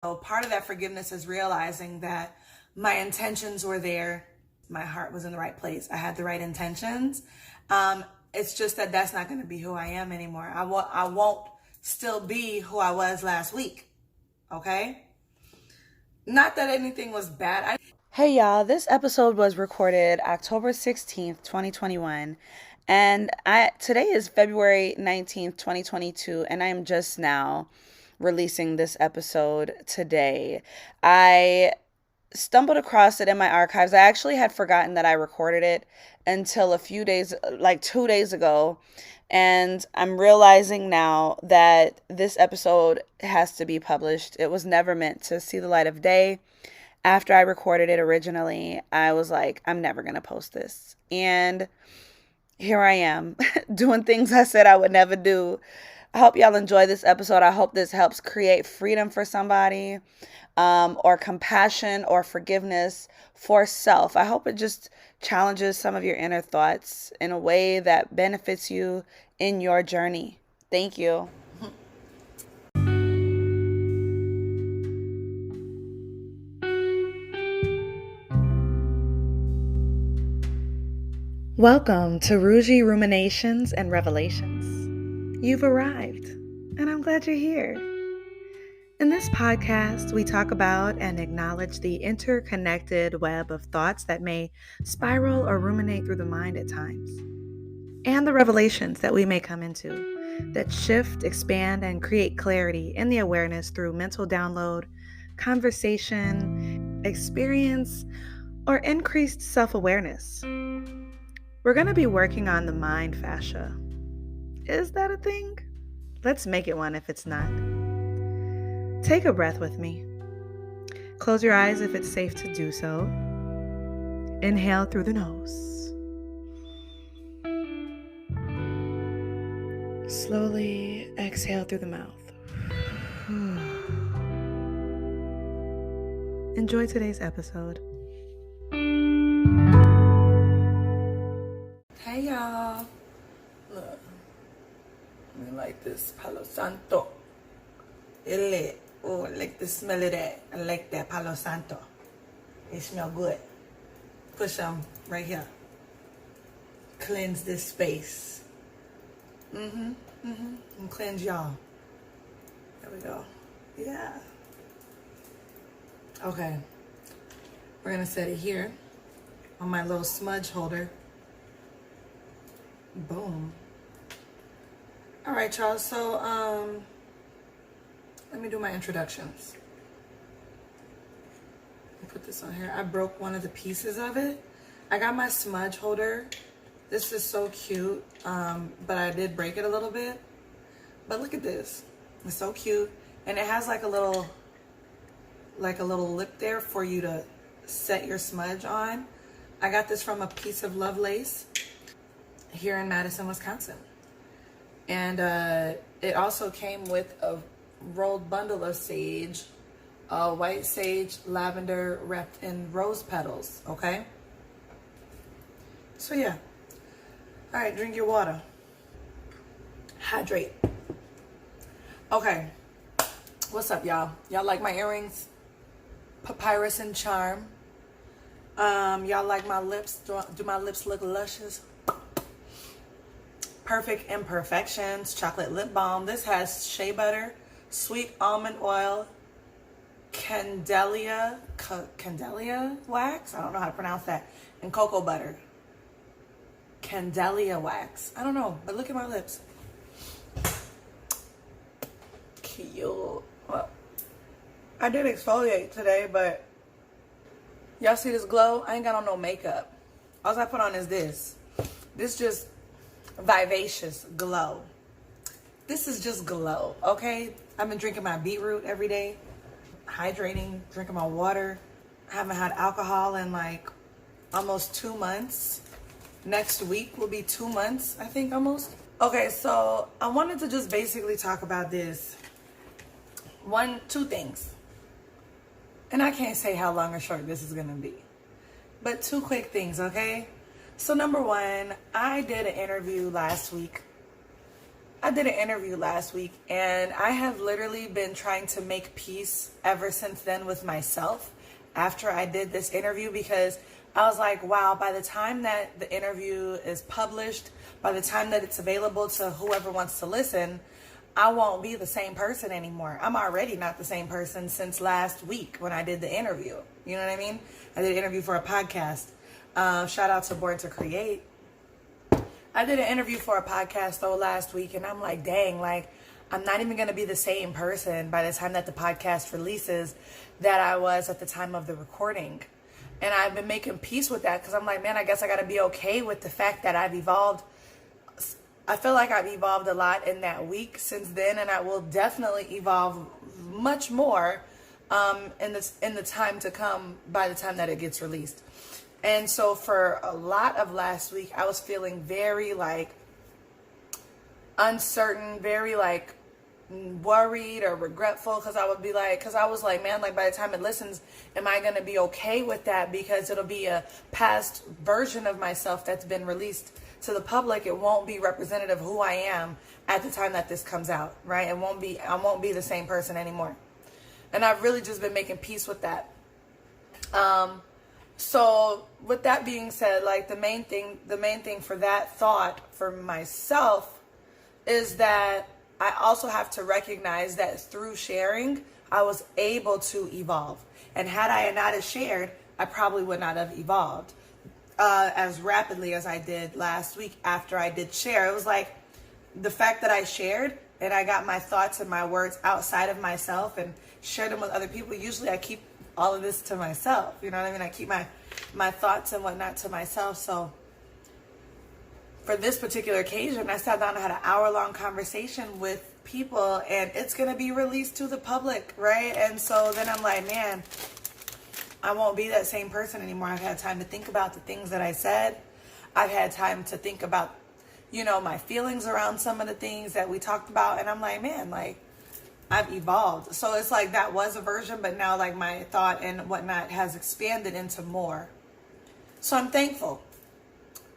So part of that forgiveness is realizing that my intentions were there. My heart was in the right place. I had the right intentions. It's just that that's not going to be who I am anymore. I won't still be who I was last week. Okay? Not that anything was bad. Hey y'all, this episode was recorded October 16th, 2021. And today is February 19th, 2022, and I am just now releasing this episode today. I stumbled across it in my archives. I actually had forgotten that I recorded it until a few days, like 2 days ago. And I'm realizing now that this episode has to be published. It was never meant to see the light of day. After I recorded it originally, I was like, I'm never going to post this. And here I am doing things I said I would never do. I hope y'all enjoy this episode. I hope this helps create freedom for somebody, or compassion or forgiveness for self. I hope it just challenges some of your inner thoughts in a way that benefits you in your journey. Thank you. Welcome to Rougie Ruminations and Revelations. You've arrived, and I'm glad you're here. In this podcast, we talk about and acknowledge the interconnected web of thoughts that may spiral or ruminate through the mind at times, and the revelations that we may come into that shift, expand, and create clarity in the awareness through mental download, conversation, experience, or increased self-awareness. We're going to be working on the mind fascia. Is that a thing? Let's make it one if it's not. Take a breath with me. Close your eyes if it's safe to do so. Inhale through the nose. Slowly exhale through the mouth. Enjoy today's episode. Hey y'all. Look. I like this Palo Santo. Oh, I like the smell of that. I like that Palo Santo. It smells good. Put some right here. Cleanse this space. And cleanse y'all. There we go. Yeah. Okay. We're gonna set it here on my little smudge holder. Boom. All right, y'all. So, let me do my introductions. Put this on here. I broke one of the pieces of it. I got my smudge holder. This is so cute, but I did break it a little bit. But look at this. It's so cute, and it has like a little lip there for you to set your smudge on. I got this from a Piece of Love Lace here in Madison, Wisconsin. And it also came with a rolled bundle of sage, white sage, lavender wrapped in rose petals, okay? So yeah. All right, drink your water. Hydrate. Okay. What's up, y'all? Y'all like my earrings? Papyrus and charm. Y'all like my lips? Do my lips look luscious? Perfect Imperfections chocolate lip balm. This has shea butter, sweet almond oil, candelia wax. I don't know how to pronounce that. And cocoa butter. Candelia wax. I don't know, but look at my lips. Cute. Well, I did exfoliate today, but y'all see this glow? I ain't got on no makeup. All I put on is this. This just vivacious glow. This is just glow, okay? I've been drinking my beetroot every day, hydrating, drinking my water. I haven't had alcohol in like almost 2 months. Next week will be 2 months, I think, almost. Okay, so I wanted to just basically talk about this. Two things. And I can't say how long or short this is gonna be. But 2 quick things, okay? So number 1, I did an interview last week I did an interview last week, and I have literally been trying to make peace ever since then with myself after I did this interview, because I was like, wow, by the time that the interview is published, by the time that it's available to whoever wants to listen, I won't be the same person anymore. I'm already not the same person since last week when I did the interview. You know what I mean? I did an interview for a podcast. Shout out to Born to Create. I did an interview for a podcast though last week, and I'm like, dang, like I'm not even going to be the same person by the time that the podcast releases that I was at the time of the recording. And I've been making peace with that, because I'm like, man, I guess I got to be okay with the fact that I've evolved. I feel like I've evolved a lot in that week since then, and I will definitely evolve much more in the time to come by the time that it gets released. And so for a lot of last week, I was feeling very like uncertain, very like worried or regretful, because I was like, man, like by the time it listens, am I going to be okay with that? Because it'll be a past version of myself that's been released to the public. It won't be representative of who I am at the time that this comes out, right? I won't be the same person anymore. And I've really just been making peace with that. So with that being said, like the main thing for that thought for myself is that I also have to recognize that through sharing, I was able to evolve. And had I not have shared, I probably would not have evolved as rapidly as I did last week after I did share. It was like the fact that I shared and I got my thoughts and my words outside of myself and shared them with other people. Usually I keep all of this to myself. You know what I mean? I keep my thoughts and whatnot to myself. So for this particular occasion, I sat down and had an hour-long conversation with people, and it's going to be released to the public, right? And so then I'm like, man, I won't be that same person anymore. I've had time to think about the things that I said. I've had time to think about, my feelings around some of the things that we talked about. And I'm like, man, like, I've evolved. So it's like that was a version, but now like my thought and whatnot has expanded into more. So I'm thankful.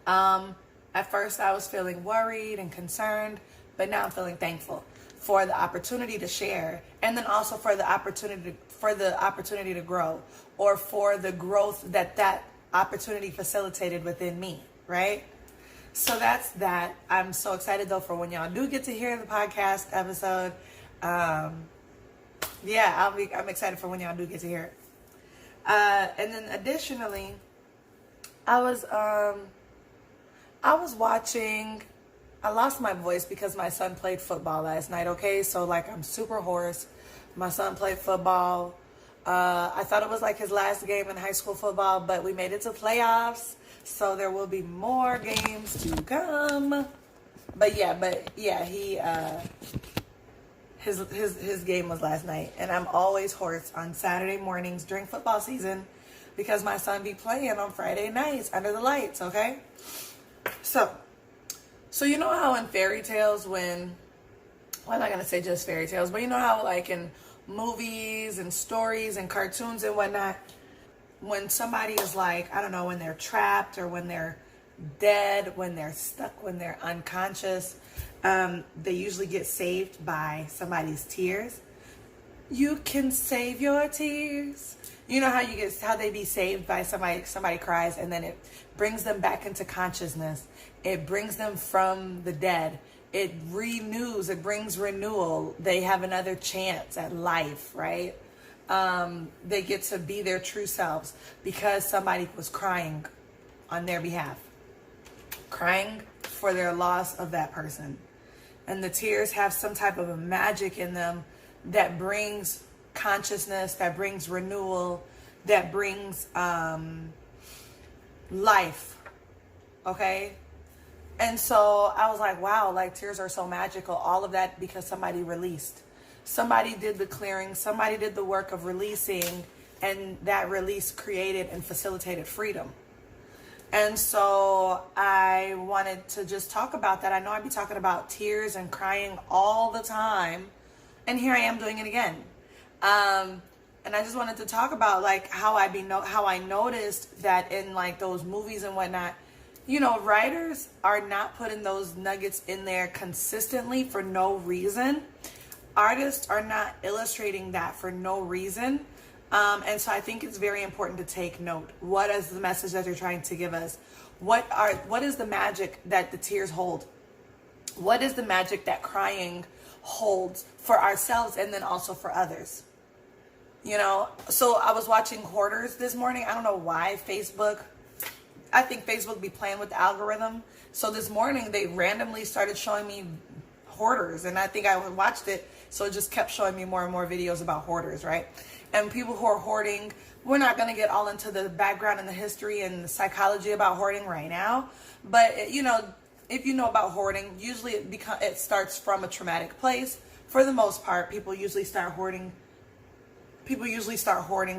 At first I was feeling worried and concerned, but now I'm feeling thankful for the opportunity to share, and then also for the opportunity to grow, or for the growth that opportunity facilitated within me, right? So that's that. I'm so excited though for when y'all do get to hear the podcast episode. I'm excited for when y'all do get to hear it. And then additionally, I lost my voice because my son played football last night, okay? So, like, I'm super hoarse. My son played football. I thought it was, like, his last game in high school football, but we made it to playoffs, so there will be more games to come. But yeah, he, his game was last night, and I'm always hoarse on Saturday mornings during football season because my son be playing on Friday nights under the lights, okay? So you know how in fairy tales I'm not going to say just fairy tales, but you know how like in movies and stories and cartoons and whatnot, when somebody is like, I don't know, when they're trapped or when they're dead, when they're stuck, when they're unconscious, they usually get saved by somebody's tears. You can save your tears. You know how they be saved by somebody cries, and then it brings them back into consciousness. It brings them from the dead. It renews, it brings renewal. They have another chance at life, right? They get to be their true selves because somebody was crying on their behalf, crying for their loss of that person. And the tears have some type of a magic in them that brings consciousness, that brings renewal, that brings life, okay? And so I was like, wow, like tears are so magical. All of that because somebody released. Somebody did the clearing. Somebody did the work of releasing, and that release created and facilitated freedom. And so I wanted to just talk about that. I know I'd be talking about tears and crying all the time, and here I am doing it again. And I just wanted to talk about like how I noticed that in like those movies and whatnot, Writers are not putting those nuggets in there consistently for no reason. Artists are not illustrating that for no reason. And so I think it's very important to take note. What is the message that they're trying to give us? What is the magic that the tears hold? What is the magic that crying holds for ourselves and then also for others? So I was watching Hoarders this morning. I don't know why I think Facebook be playing with the algorithm. So this morning they randomly started showing me hoarders, and I think I watched it, so it just kept showing me more and more videos about hoarders, right? And people who are hoarding, we're not going to get all into the background and the history and the psychology about hoarding right now, but if you know about hoarding, usually it starts from a traumatic place. For the most part, people usually start hoarding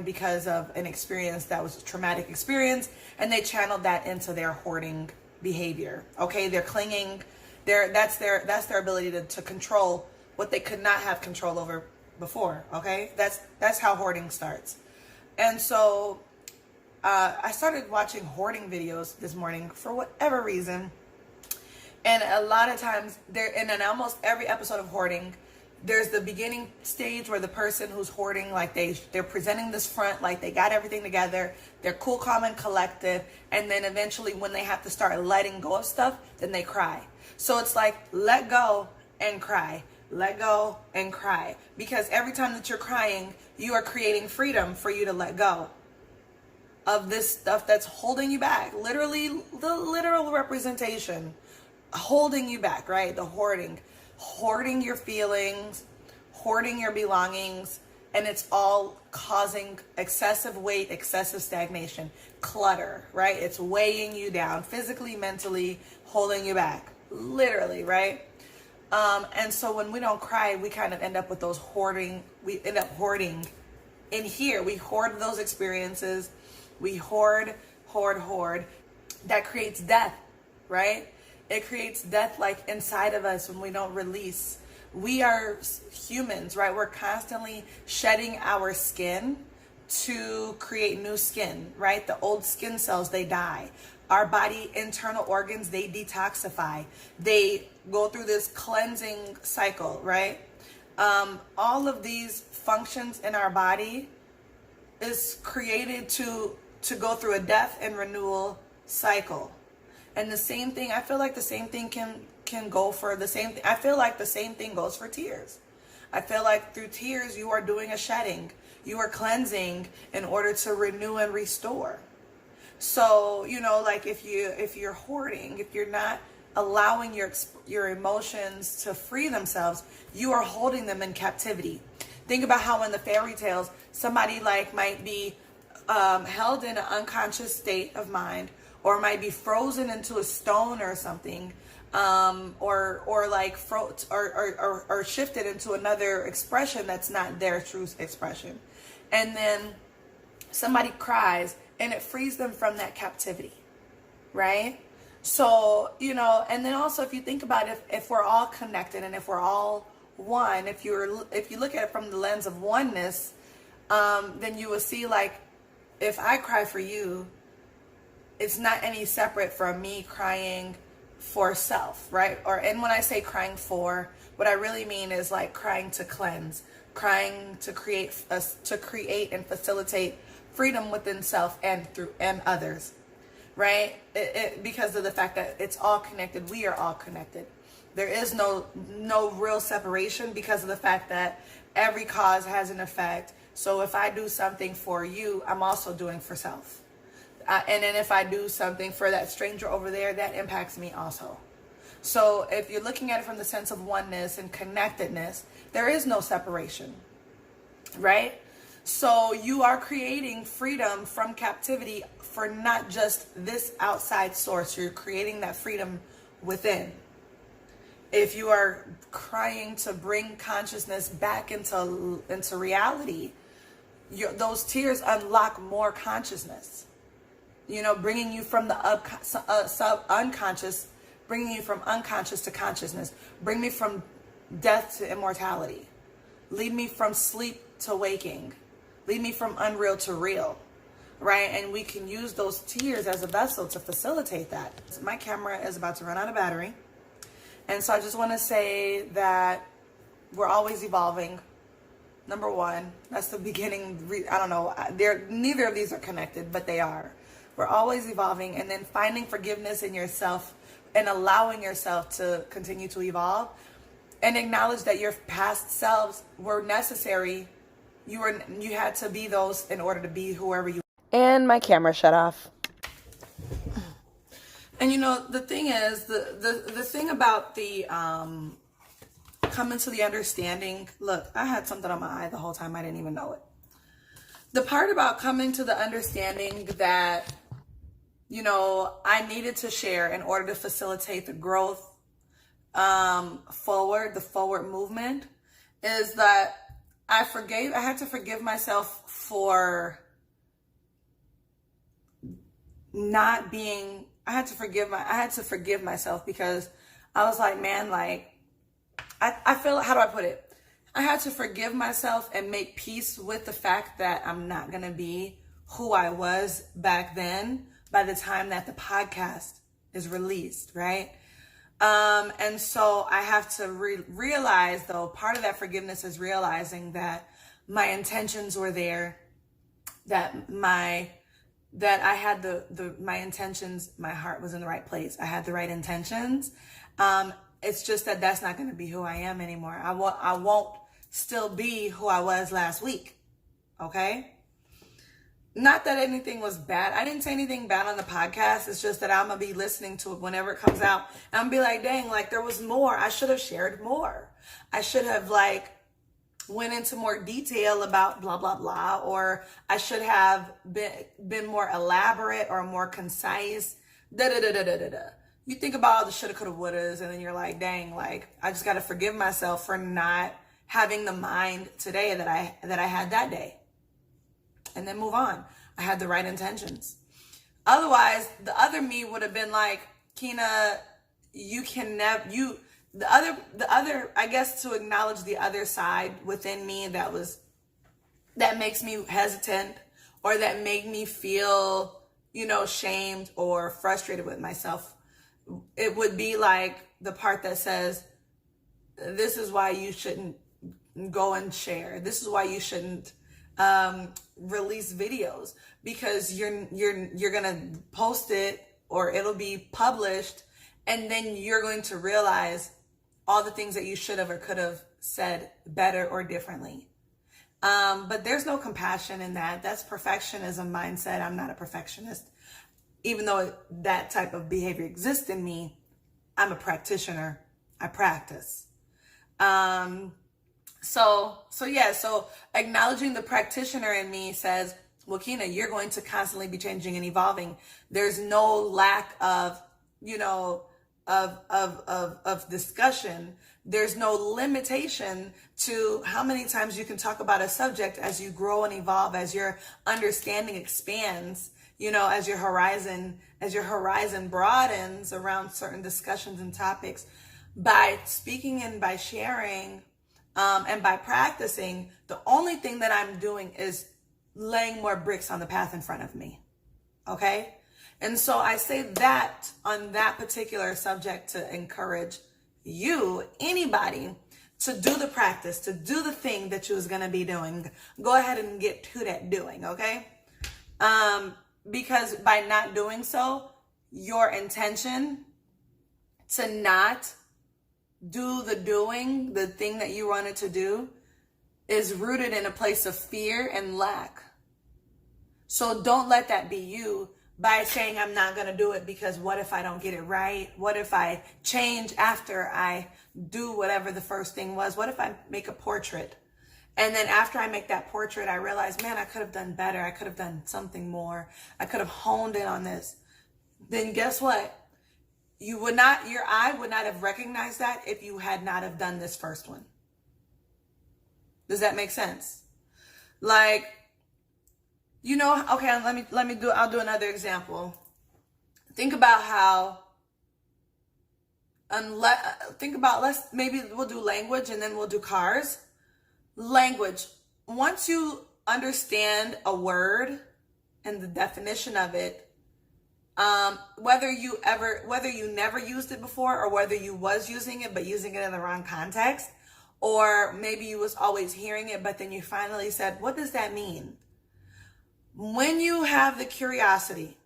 because of an experience that was a traumatic experience, and they channeled that into their hoarding behavior. Okay, they're clinging. That's their ability to control what they could not have control over before. Okay, that's how hoarding starts. And so I started watching hoarding videos this morning for whatever reason, and a lot of times in almost every episode of hoarding, there's the beginning stage where the person who's hoarding, like they're presenting this front, like they got everything together, they're cool, calm, and collected, and then eventually when they have to start letting go of stuff, then they cry. So it's like, let go and cry, let go and cry, because every time that you're crying, you are creating freedom for you to let go of this stuff that's holding you back. Literally, the literal representation, holding you back, right? The hoarding your feelings, hoarding your belongings, and it's all causing excessive weight, excessive stagnation, clutter, right? It's weighing you down physically, mentally, holding you back, literally, right? And so when we don't cry, we kind of end up with those hoarding. We end up hoarding in here. We hoard those experiences. We hoard. That creates death, right? It creates death like inside of us when we don't release. We are humans, right? We're constantly shedding our skin to create new skin, right? The old skin cells, they die. Our body internal organs, they detoxify. They go through this cleansing cycle, right? All of these functions in our body is created to go through a death and renewal cycle. And the same thing, I feel like the same thing can go for the same thing. I feel like the same thing goes for tears. I feel like through tears, you are doing a shedding. You are cleansing in order to renew and restore. So, like if you're hoarding, if you're not allowing your emotions to free themselves, you are holding them in captivity. Think about how in the fairy tales, somebody might be held in an unconscious state of mind, or might be frozen into a stone or something, or shifted into another expression that's not their true expression. And then somebody cries and it frees them from that captivity, right? So, and then also if you think about it, if we're all connected and if we're all one, if you look at it from the lens of oneness, then you will see, like, if I cry for you, it's not any separate from me crying for self, right? And when I say crying for, what I really mean is like crying to cleanse, crying to create and facilitate freedom within self and others, right? Because of the fact that it's all connected. We are all connected. There is no real separation because of the fact that every cause has an effect. So if I do something for you, I'm also doing for self. And then if I do something for that stranger over there, that impacts me also. So if you're looking at it from the sense of oneness and connectedness, there is no separation, right? So you are creating freedom from captivity for not just this outside source. You're creating that freedom within. If you are crying to bring consciousness back into reality, those tears unlock more consciousness. Bringing you from the unconscious, bringing you from unconscious to consciousness. Bring me from death to immortality. Lead me from sleep to waking. Lead me from unreal to real, right? And we can use those tears as a vessel to facilitate that. My camera is about to run out of battery. And so I just want to say that we're always evolving. Number one, that's the beginning. I don't know. Neither of these are connected, but they are. We're always evolving, and then finding forgiveness in yourself and allowing yourself to continue to evolve and acknowledge that your past selves were necessary. You had to be those in order to be whoever you. And my camera shut off. And the thing is, the thing about the coming to the understanding. Look, I had something on my eye the whole time. I didn't even know it. The part about coming to the understanding that I needed to share in order to facilitate the growth forward, the forward movement, is that I had to forgive myself for not being, I had to forgive myself because I was like, man, like, I feel, how do I put it? I had to forgive myself and make peace with the fact that I'm not going to be who I was back then by the time that the podcast is released, right? And so I have to realize, though, part of that forgiveness is realizing that my intentions were there, that I had my intentions, my heart was in the right place. I had the right intentions. It's just that that's not going to be who I am anymore. I won't still be who I was last week. Okay? Not that anything was bad. I didn't say anything bad on the podcast. It's just that I'm going to be listening to it whenever it comes out. And I'm going to be like, dang, like there was more. I should have shared more. I should have went into more detail about blah, blah, blah. Or I should have been more elaborate or more concise. You think about all the shoulda, coulda, wouldas, and then you're like, dang, like I just got to forgive myself for not having the mind today that I had that day. And then move on. I had the right intentions. Otherwise, the other me would have been like, Keena, the other, I guess, to acknowledge the other side within me that makes me hesitant or that make me feel, shamed or frustrated with myself. It would be like the part that says, this is why you shouldn't go and share. This is why you shouldn't release videos, because you're gonna post it or it'll be published, and then you're going to realize all the things that you should have or could have said better or differently. But there's no compassion in that. That's perfectionism mindset. I'm not a perfectionist. Even though that type of behavior exists in me, I'm a practitioner. I practice. So acknowledging the practitioner in me says, well, Keena, you're going to constantly be changing and evolving. There's no lack of, of discussion. There's no limitation to how many times you can talk about a subject as you grow and evolve, as your understanding expands, as your horizon broadens around certain discussions and topics. By speaking and by sharing, and by practicing, the only thing that I'm doing is laying more bricks on the path in front of me. Okay? And so I say that on that particular subject to encourage you, anybody, to do the practice, to do the thing that you was going to be doing. Go ahead and get to that doing, okay? Because by not doing so, your intention to not do the thing that you wanted to do, is rooted in a place of fear and lack. So don't let that be you by saying, I'm not going to do it because what if I don't get it right? What if I change after I do whatever the first thing was? What if I make a portrait? And then after I make that portrait, I realize, man, I could have done better. I could have done something more. I could have honed in on this. Then guess what? Your eye would not have recognized that if you had not have done this first one. Does that make sense? Okay, I'll do another example. Think about maybe we'll do language and then we'll do cars. Language. Once you understand a word, and the definition of it, whether you never used it before, or whether you was using it but using it in the wrong context, or maybe you was always hearing it but then you finally said, what does that mean? When you have the curiosity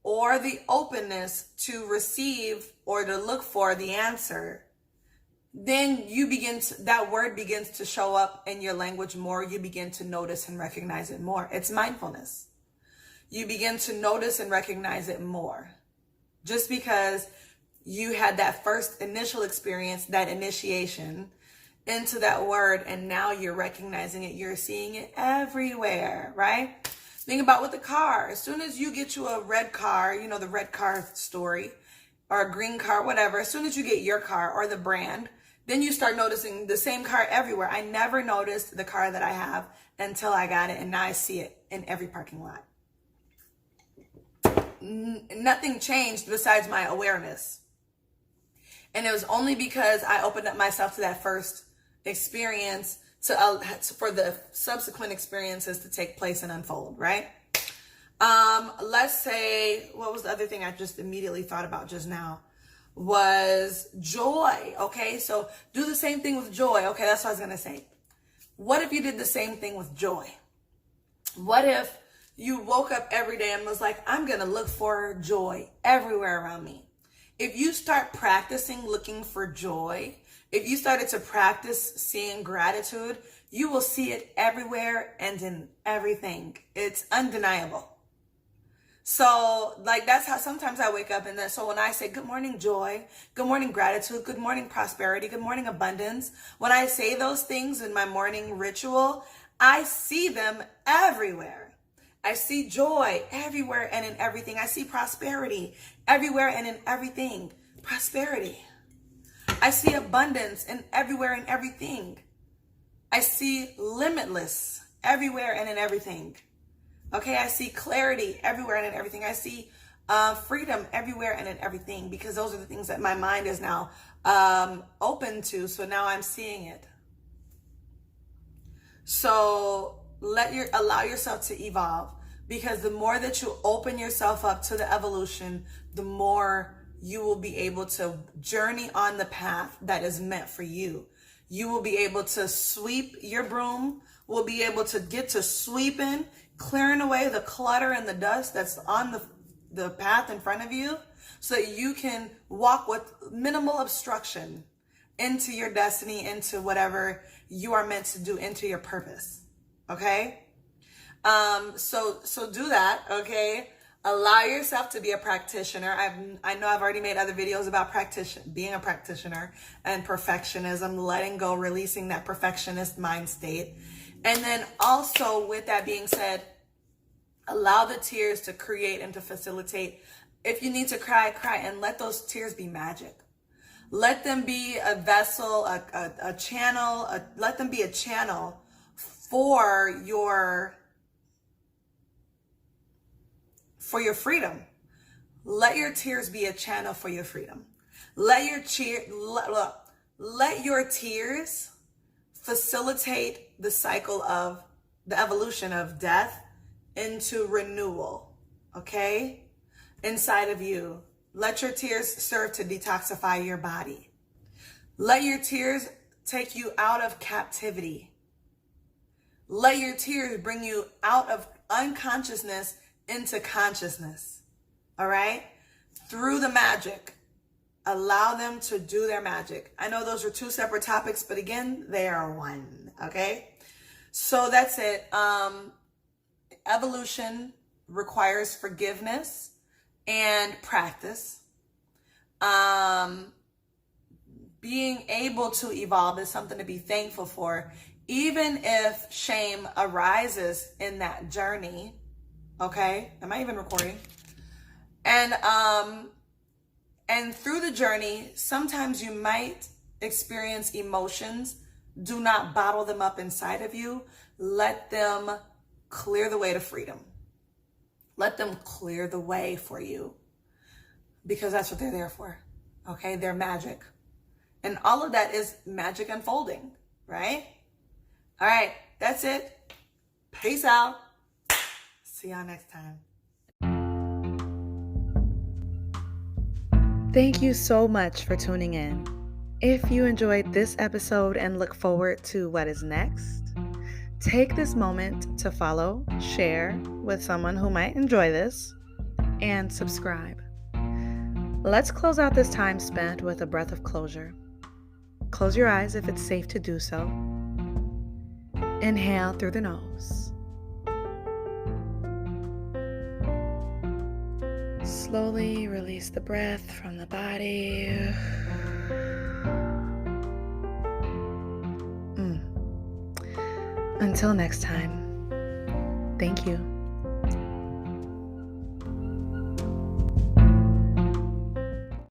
or the openness to receive or to look for the answer, then that word begins to show up in your language more. You begin to notice and recognize it more. It's mindfulness. You begin to notice and recognize it more. Just because you had that first initial experience, that initiation into that word, and now you're recognizing it, you're seeing it everywhere, right? Think about with the car. As soon as you get you a red car, you know, the red car story, or a green car, whatever, as soon as you get your car or the brand, then you start noticing the same car everywhere. I never noticed the car that I have until I got it, and now I see it in every parking lot. Nothing changed besides my awareness. And it was only because I opened up myself to that first experience for the subsequent experiences to take place and unfold, right? Let's say, what was the other thing I just immediately thought about just now? Was joy. Okay, so do the same thing with joy. Okay, that's what I was gonna say. What if you did the same thing with joy? What if you woke up every day and was like, I'm gonna look for joy everywhere around me? If you start practicing looking for joy, if you started to practice seeing gratitude, you will see it everywhere and in everything. It's undeniable. So like, that's how sometimes I wake up, and then so when I say good morning joy, good morning gratitude, good morning prosperity, good morning abundance, when I say those things in my morning ritual, I see them everywhere. I see joy everywhere and in everything. I see prosperity everywhere and in everything. Prosperity. I see abundance in everywhere and everything. I see limitless everywhere and in everything. Okay, I see clarity everywhere and in everything. I see freedom everywhere and in everything, because those are the things that my mind is now open to. So now I'm seeing it. So allow yourself to evolve, because the more that you open yourself up to the evolution, the more you will be able to journey on the path that is meant for you. You will be able to sweep your broom, will be able to get to sweeping, clearing away the clutter and the dust that's on the path in front of you, so that you can walk with minimal obstruction into your destiny, into whatever you are meant to do, into your purpose. Okay? So do that, okay? Allow yourself to be a practitioner. I know I've already made other videos about being a practitioner and perfectionism, letting go, releasing that perfectionist mind state. And then also, with that being said, allow the tears to create and to facilitate. If you need to cry, cry, and let those tears be magic. Let them be a vessel, a channel, let them be a channel for your freedom. Let your tears be a channel for your freedom. Let your tears facilitate the cycle of the evolution of death into renewal, okay? Inside of you. Let your tears serve to detoxify your body. Let your tears take you out of captivity. Let your tears bring you out of unconsciousness into consciousness, all right? Through the magic. Allow them to do their magic. I know those are two separate topics, but again, they are one, okay? So that's it. Evolution requires forgiveness and practice. Being able to evolve is something to be thankful for, even if shame arises in that journey. Okay, am I even recording? And through the journey, sometimes you might experience emotions. Do not bottle them up inside of you. Let them clear the way to freedom. Let them clear the way for you, because that's what they're there for. Okay, they're magic. And all of that is magic unfolding, right? All right, that's it. Peace out. See y'all next time. Thank you so much for tuning in. If you enjoyed this episode and look forward to what is next, take this moment to follow, share with someone who might enjoy this, and subscribe. Let's close out this time spent with a breath of closure. Close your eyes if it's safe to do so. Inhale through the nose. Slowly release the breath from the body. Until next time, thank you.